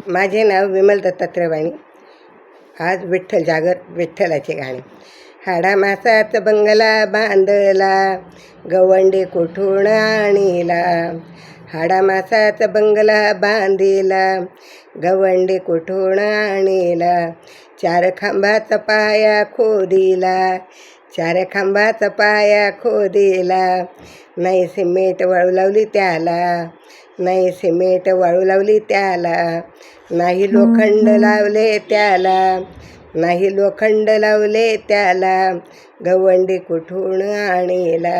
माझे नाव विमल दत्तात्रय वाणी. आज विठ्ठल जागर विठ्ठलाचे गाणे. हाडा मासात बंगला बांधला, गवंडी कुठून आणीला. हाडा मासात बंगला बांधिला, गवंडी कुठून आणीला. चार खांबाचा पाया खोदिला, चार खांबाचा पाया खोदिला. नाही सिमेंट वाळू लावली त्याला, नाही सिमेंट वाळू लावली त्याला. नाही लोखंड लावले त्याला, नाही लोखंड लावले त्याला. गवंडी कुठून आणीला,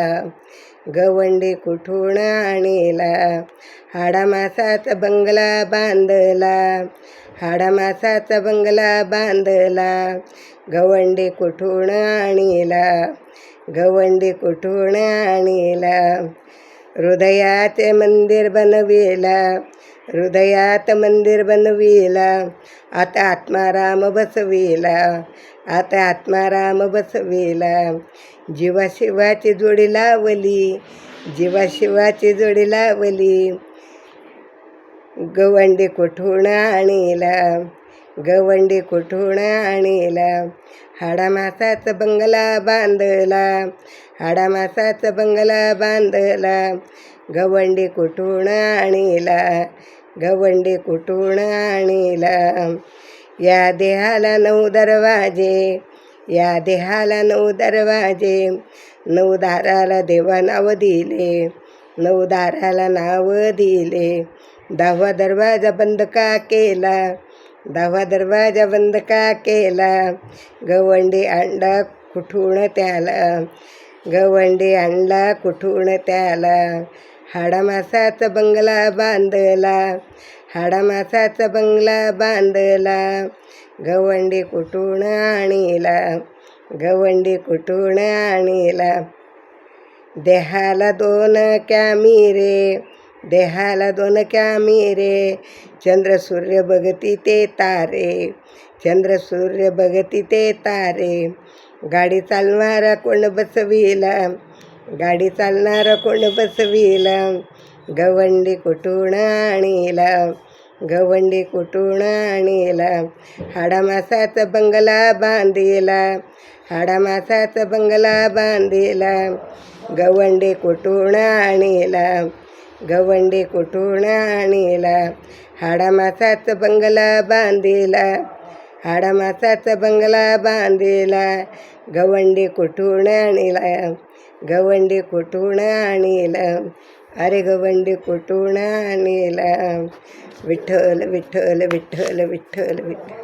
गवंडी कुठून आणीला. हाडा मासाचा बंगला बांधला, हाडा मासाचा बंगला बांधला. गवंडी कुठून आणीला, गवंडी कुठून आणीला. हृदयाचे मंदिर बनविला, हृदयात मंदिर बनविला. आता आत्माराम बसविला, आता आत्माराम बसविला. जीवाशिवाची जोडी लावली, जीवाशिवाची जोडी लावली. गवंडी कुठून आणीला, गवंडी कुठून आणीला. हाडा मासाचा बंगला बांधला, हाडा मासाचा बंगला बांधला. गवंडी कुठून आणीला, गवंडी कुठून आणीला. या देहाला 9 दरवाजे, या देहाला 9 दरवाजे. 9 दाराला देवा नाव दिले, 9 दाराला नाव दिले. 10वा दरवाजा बंद का केला, 10वा दरवाजा बंद का केला. गवंडी अंडा कुठून त्याला, गवंडी अंडा कुठून त्याला. हाडा मासाचा बंगला बांधला, हाडा मासाचा बंगला बांधला. गवंडी कुठून आणीला, गवंडी कुठून आणीला. देहाला 2 कॅमेरे, देहाला 2 कॅमेरे. चंद्र सूर्य बघती ते तारे, चंद्र सूर्य बघती ते तारे. गाडी चालणारा कोण बसविला, गाडी चालणारा कोण बसविला. गवंडी कुठून आणीला, गवंडी कुठून आणीला. हाडा मासाचा बंगला बांधिला, हाडा मासाचा बंगला बांधिला. गवंडी कुठून आणीला, गवंडी कुठून आणीला. हाडा मासाचा बंगला बांधिला, हाडा मासाचा बंगला बांधिला. गवंडी कुठून आणीला, गवंडी कुठून आणीला. अरे गवंडी कुठून आणीला. विठ्ठल विठ्ठल विठ्ठल विठ्ठल विठ्ठल.